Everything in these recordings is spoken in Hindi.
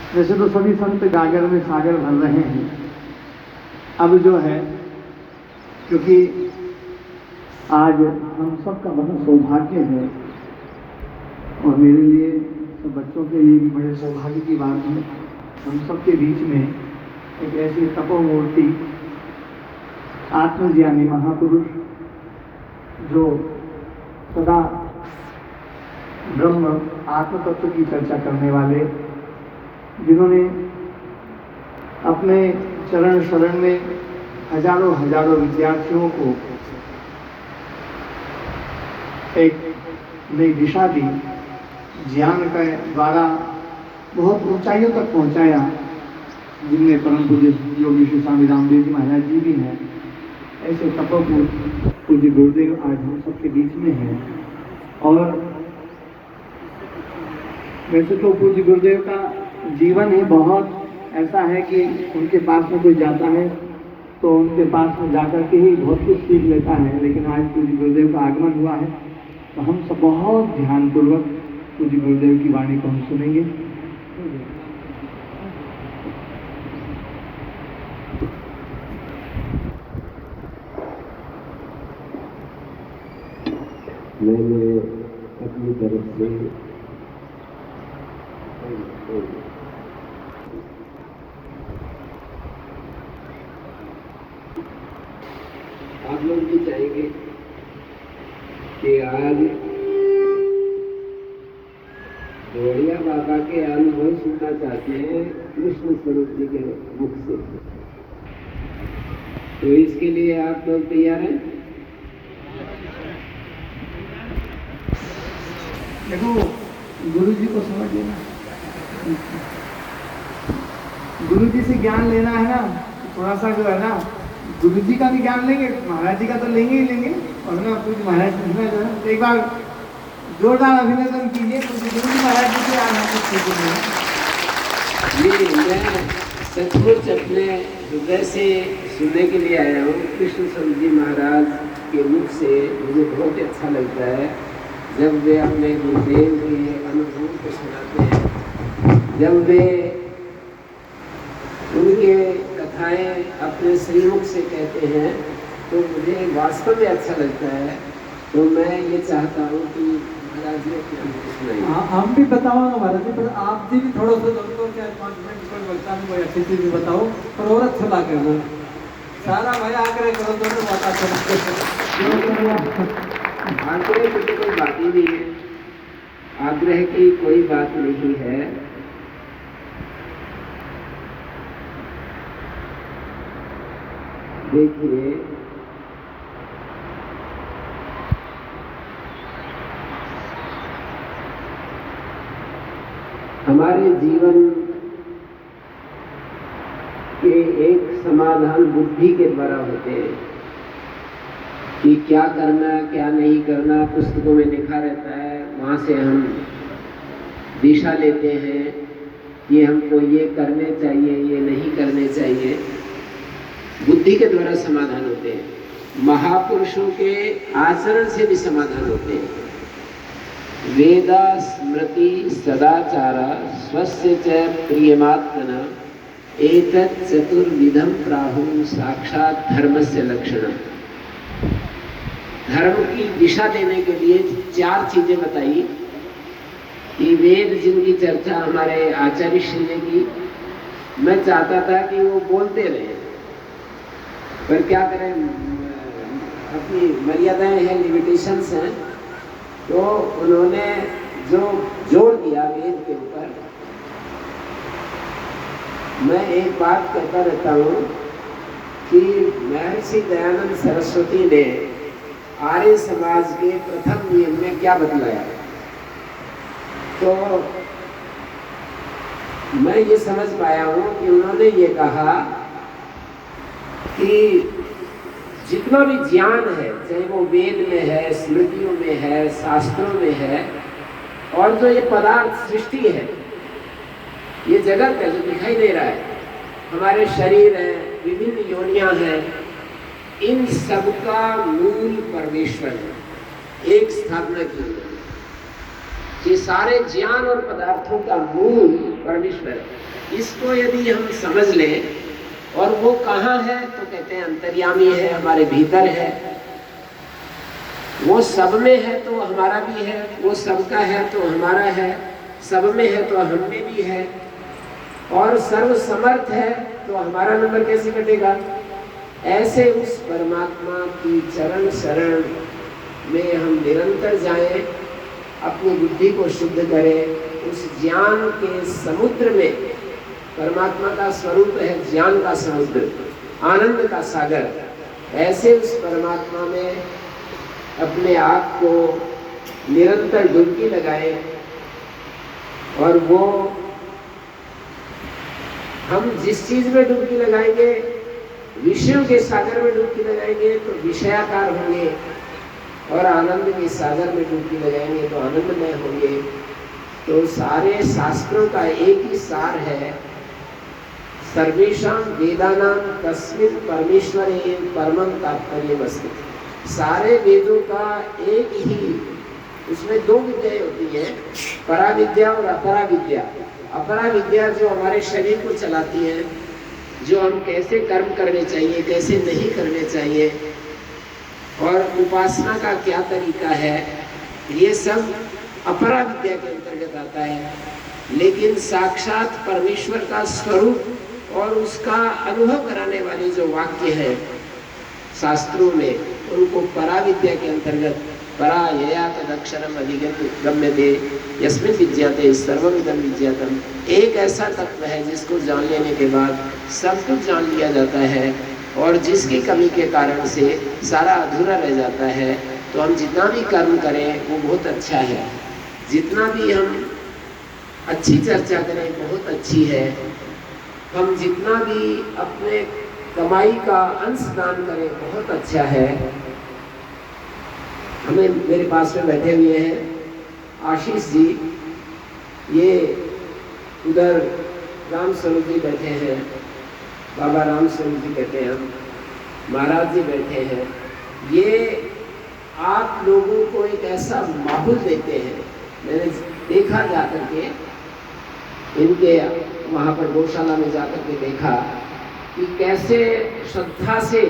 वैसे तो सभी संत गागर में सागर भर रहे हैं। अब जो है, क्योंकि आज हम सबका बहुत सौभाग्य है और मेरे लिए सब बच्चों के लिए भी बड़े सौभाग्य की बात है, हम सबके बीच में एक ऐसी तपोमूर्ति आत्मज्ञानी महापुरुष जो सदा ब्रह्म आत्म तत्व की चर्चा करने वाले, जिन्होंने अपने चरण शरण में हजारों हजारों विद्यार्थियों को एक नई दिशा दी, ज्ञान के द्वारा बहुत ऊंचाइयों तक पहुंचाया, जिनमें परम पूज्य योगी श्री स्वामी रामदेव जी महाराज जी भी हैं। ऐसे तपोपूज्य पूज्य गुरुदेव आज हम सबके बीच में हैं। और वैसे तो पूज्य गुरुदेव का जीवन ही बहुत ऐसा है कि उनके पास में कोई जाता है तो उनके पास में जाकर के ही बहुत कुछ सीख लेता है, लेकिन आज पूज्य गुरुदेव का आगमन हुआ है तो हम सब बहुत ध्यानपूर्वक पूज्य गुरुदेव की वाणी को हम सुनेंगे। मैंने अपनी तरफ से आप लोग भी चाहेंगे कि आज गौड़िया बाबा के अनुभव सुनना चाहते हैं कृष्ण स्वरूप जी के मुख से, तो इसके लिए आप लोग तैयार हैं? देखो, गुरु जी को समझ लेना, गुरु जी से ज्ञान लेना है ना, थोड़ा सा जो है ना, गुरु जी का भी ज्ञान लेंगे, महाराज जी का तो लेंगे ही लेंगे, और ना पूज्य महाराज जी जो है, एक बार जोरदार अभिनंदन कीजिए पूज्य गुरु जी महाराज जी के आना ये मैं सचमुच अपने हृदय से सुनने के लिए आया हूँ। कृष्ण स्वरूप जी महाराज के मुख से मुझे बहुत अच्छा लगता है जब वे अपने गुरुदेव के अनुभव को सुनाते हैं, जब वे उनके कथाएं अपने श्रीमुख से कहते हैं, तो मुझे वास्तव में अच्छा लगता है। तो मैं ये चाहता हूँ कि महाराज जी अपने अनुभव सुनाइए। हम भी बताओ महाराज जी, पर आप जी भी थोड़ा सा दोस्तों क्या 5 मिनट कोई बोलता है, कोई अच्छी चीज बताओ पर और अच्छा लगे वो सारा भाई आग्रह करो दोनों बात आग्रह की तो कोई बात ही नहीं है, आग्रह की कोई बात नहीं है। देखिए, हमारे जीवन के एक समाधान बुद्धि के द्वारा होते हैं कि क्या करना क्या नहीं करना पुस्तकों में लिखा रहता है, वहाँ से हम दिशा लेते हैं कि हमको ये करने चाहिए ये नहीं करने चाहिए। बुद्धि के द्वारा समाधान होते हैं, महापुरुषों के आचरण से भी समाधान होते हैं। वेदा स्मृति सदाचारा स्वस्य च प्रियमात्मना एतत् चतुर्विधम प्राहुः साक्षात धर्मस्य लक्षणम्। धर्म की दिशा देने के लिए 4 चीजें बताई कि वेद जिनकी चर्चा हमारे आचार्य श्री ने की, मैं चाहता था कि वो बोलते रहे, पर क्या करें, अपनी मर्यादाएं हैं, लिमिटेशंस हैं, तो उन्होंने जो जोर दिया वेद के ऊपर। मैं एक बात कहता रहता हूँ कि महर्षि दयानंद सरस्वती ने आर्य समाज के प्रथम नियम में क्या बतलाया, तो मैं ये समझ पाया हूँ कि उन्होंने ये कहा कि जितना भी ज्ञान है, चाहे वो वेद में है, स्मृतियों में है, शास्त्रों में है, और जो ये पदार्थ सृष्टि है, ये जगत है जो दिखाई दे रहा है, हमारे शरीर है, विभिन्न योनियां हैं, इन सबका मूल परमेश्वर है, एक स्थापना की। कि सारे ज्ञान और पदार्थों का मूल परमेश्वर है। इसको यदि हम समझ लें, और वो कहाँ है तो कहते हैं अंतर्यामी है, हमारे भीतर है। वो सब में है तो हमारा भी है, वो सबका है तो हमारा है, सब में है तो हम में भी है, और सर्व समर्थ है तो हमारा नंबर कैसे कटेगा। ऐसे उस परमात्मा की चरण शरण में हम निरंतर जाएं, अपनी बुद्धि को शुद्ध करें। उस ज्ञान के समुद्र में, परमात्मा का स्वरूप है ज्ञान का समुद्र, आनंद का सागर, ऐसे उस परमात्मा में अपने आप को निरंतर डुबकी लगाएं। और वो हम जिस चीज में डुबकी लगाएंगे, विषयों के सागर में डुबकी लगाएंगे तो विषयाकार होंगे, और आनंद के सागर में डुबकी लगाएंगे तो आनंदमय होंगे। तो सारे शास्त्रों का एक ही सार है, सर्वेषां वेदानां तस्मिन् परमेश्वरे परमं तात्पर्यमस्ति। सारे वेदों का एक ही, उसमें दो विद्याएं होती हैं, पराविद्या और अपरा विद्या। अपरा विद्या जो हमारे शरीर को चलाती है, जो हम कैसे कर्म करने चाहिए, कैसे नहीं करने चाहिए, और उपासना का क्या तरीका है, ये सब अपरा विद्या के अंतर्गत आता है। लेकिन साक्षात परमेश्वर का स्वरूप और उसका अनुभव कराने वाले जो वाक्य हैं शास्त्रों में, उनको पराविद्या के अंतर्गत, परा यया तदक्षरम अधिगम्यते यस्मिन् विद्यते सर्वमिदं विद्यतं। एक ऐसा तत्व है जिसको जान लेने के बाद सब कुछ जान लिया जाता है, और जिसकी कमी के कारण से सारा अधूरा रह जाता है। तो हम जितना भी कर्म करें वो बहुत अच्छा है, जितना भी हम अच्छी चर्चा करें बहुत अच्छी है, हम जितना भी अपने कमाई का अंश दान करें बहुत अच्छा है। हमें मेरे पास में बैठे हुए हैं आशीष जी, ये उधर राम स्वरूप जी बैठे हैं, बाबा राम स्वरूप जी कहते हैं हम, महाराज जी बैठे हैं। ये आप लोगों को एक ऐसा माहौल देते हैं, मैंने देखा जाकर के, इनके वहाँ पर गौशाला में जाकर के देखा कि कैसे श्रद्धा से,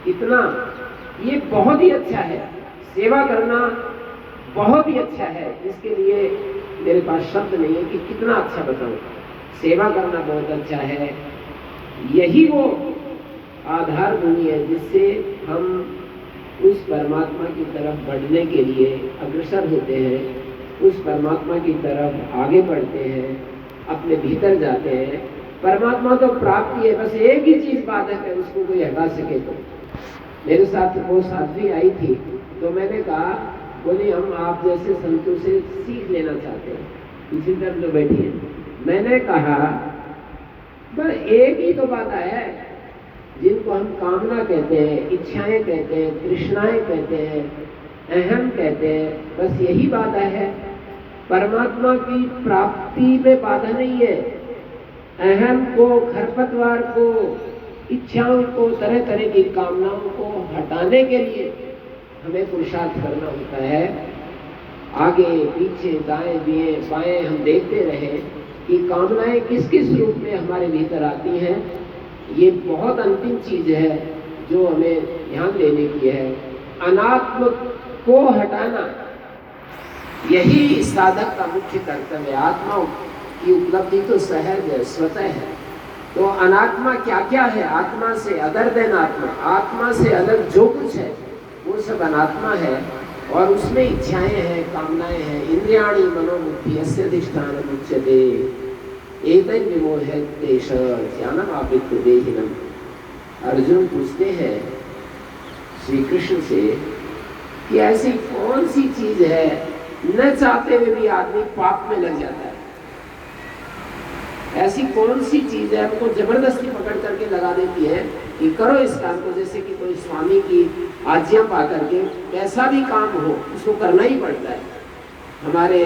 इतना, ये बहुत ही अच्छा है, सेवा करना बहुत ही अच्छा है। इसके लिए मेरे पास शब्द नहीं है कि कितना अच्छा बताऊं। सेवा करना बहुत अच्छा है, यही वो आधार भूमि है जिससे हम उस परमात्मा की तरफ बढ़ने के लिए अग्रसर होते हैं, उस परमात्मा की तरफ आगे बढ़ते हैं, अपने भीतर जाते हैं। परमात्मा तो प्राप्ति है, बस एक ही चीज बाधक है, उसको कोई हटा सके तो। मेरे साथ वो साध्वी आई थी, तो मैंने कहा, बोले हम आप जैसे संतों से सीख लेना चाहते हैं, इसी तरह जो बैठी है। मैंने कहा पर एक ही तो बात है, जिनको हम कामना कहते हैं, इच्छाएं कहते हैं, तृष्णाएं कहते हैं, अहम कहते हैं, बस यही बाधा है। परमात्मा की प्राप्ति में बाधा नहीं है। अहम को, खरपतवार को, इच्छाओं को, तरह तरह की कामनाओं को हटाने के लिए हमें पुरुषार्थ करना होता है। आगे पीछे दाएं बाएं हम देखते रहे कि कामनाएं किस किस रूप में हमारे भीतर आती हैं। ये बहुत अंतिम चीज है जो हमें ध्यान देने की है। अनात्म को हटाना यही साधक का मुख्य कर्तव्य है। आत्मा की उपलब्धि तो सहज है, स्वतः है। तो अनात्मा क्या क्या है? आत्मा से अदर देन आत्मा, आत्मा से अलग जो कुछ है वो सब अनात्मा है, और उसमें इच्छाएं हैं, कामनाएं हैं। इंद्रियाणि मनोबुद्धि अस्य अधिष्ठानम् उच्यते एतद् विमोहयते ज्ञानम् आवृत्य देहिनम्। अर्जुन पूछते हैं श्री कृष्ण से कि ऐसी कौन सी चीज है न चाहते हुए भी आदमी पाप में लग जाता है? ऐसी कौन सी चीज है हमको जबरदस्ती पकड़ करके लगा देती है कि करो इस काम को, जैसे कि कोई स्वामी की आज्ञा पा करके कैसा भी काम हो उसको करना ही पड़ता है। हमारे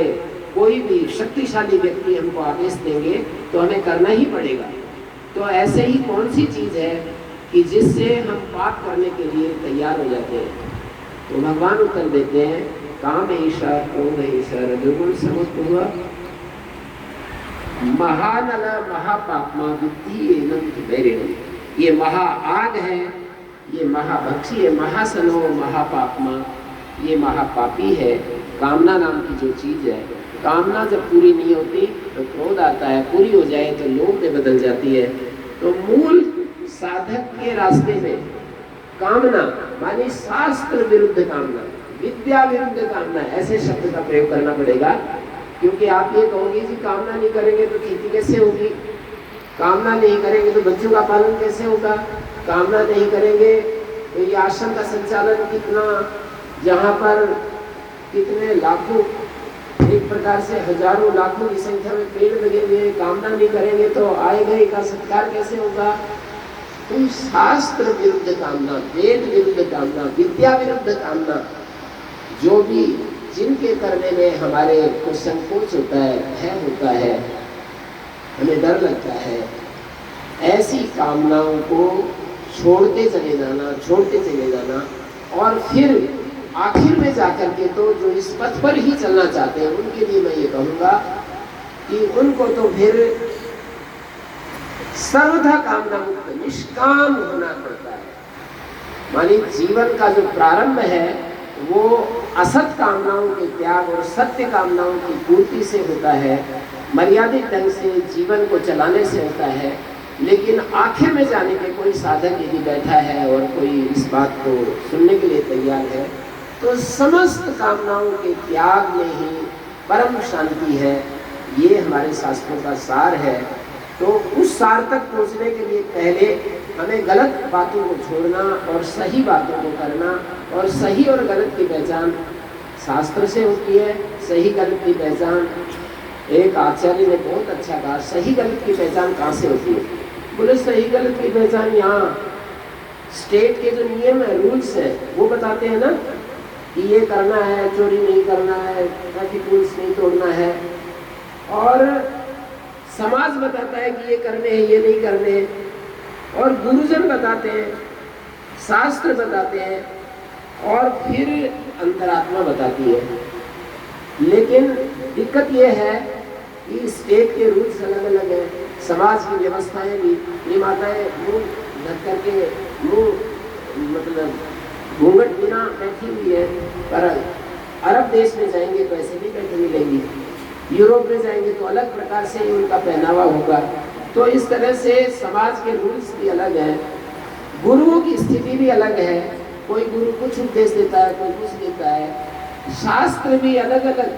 कोई भी शक्तिशाली व्यक्ति हमको आदेश देंगे तो हमें करना ही पड़ेगा। तो ऐसे ही कौन सी चीज है कि जिससे हम पाप करने के लिए तैयार हो जाते हैं? तो भगवान उत्तर देते हैं काम ईशा क्रोध ईशा रजोगुण समुद्भव महानल महापापमा विद्धि एवं वैरिणम। ये महा आग है, ये महाभक्षी है, महासनो महापापमा, ये महापापी है। कामना नाम की जो चीज है, कामना जब पूरी नहीं होती तो क्रोध आता है, पूरी हो जाए तो लोभ में बदल जाती है। तो मूल साधक के रास्ते में कामना मानी शास्त्र विरुद्ध कामना, विद्या विरुद्ध कामना, ऐसे शब्द का प्रयोग करना पड़ेगा। क्योंकि आप ये कहोगे जी कामना नहीं करेंगे तो खेती कैसे होगी, कामना नहीं करेंगे तो बच्चों का पालन कैसे होगा, कामना नहीं करेंगे तो ये आश्रम का संचालन कितना, जहाँ पर कितने लाखों, एक प्रकार से हजारों लाखों की संख्या में पेड़ लगे हुए, कामना नहीं करेंगे तो आए गए का सत्कार कैसे होगा। तो शास्त्र विरुद्ध कामना, वेद विरुद्ध कामना, विद्या विरुद्ध कामना, जो भी जिनके करने में हमारे को संकोच होता है, भय होता है, हमें डर लगता है, ऐसी कामनाओं को छोड़ते चले जाना और फिर आखिर में जाकर के तो जो इस पथ पर ही चलना चाहते हैं उनके लिए मैं ये कहूँगा कि उनको तो फिर सर्वथा कामना मुक्त निष्काम होना पड़ता है। मानी जीवन का जो प्रारंभ है वो असत कामनाओं के त्याग और सत्य कामनाओं की पूर्ति से होता है, मर्यादित ढंग से जीवन को चलाने से होता है। लेकिन आखिर में जाने के कोई साधक यदि बैठा है और कोई इस बात को सुनने के लिए तैयार है तो समस्त कामनाओं के त्याग में ही परम शांति है। ये हमारे शास्त्रों का सार है। तो उस सार तक पहुंचने के लिए पहले हमें गलत बातों को छोड़ना और सही बातों को करना, और सही और गलत की पहचान शास्त्र से होती है। सही गलत की पहचान, एक आचार्य ने बहुत अच्छा कहा, सही गलत की पहचान कहाँ से होती है? बोले सही गलत की पहचान यहाँ स्टेट के जो नियम है, रूल्स है, वो बताते हैं ना कि ये करना है, चोरी नहीं करना है, ट्रैफिक रूल्स नहीं तोड़ना है, और समाज बताता है कि ये करने हैं, ये नहीं करने हैं, और गुरुजन बताते हैं, शास्त्र बताते हैं, और फिर अंतरात्मा बताती है। लेकिन दिक्कत ये है कि स्टेट के रूल्स अलग अलग हैं, समाज की व्यवस्थाएं भी, ये माताएं मुंह ढक करके, मुंह मतलब घूंघट बिना बैठी हुई है, पर अरब देश में जाएंगे तो ऐसे नहीं बैठी मिलेंगी, यूरोप में जाएंगे तो अलग प्रकार से उनका पहनावा होगा। तो इस तरह से समाज के रूल्स भी अलग हैं, गुरुओं की स्थिति भी अलग है, कोई गुरु कुछ उपदेश देता है, कोई कुछ देता है, शास्त्र भी अलग अलग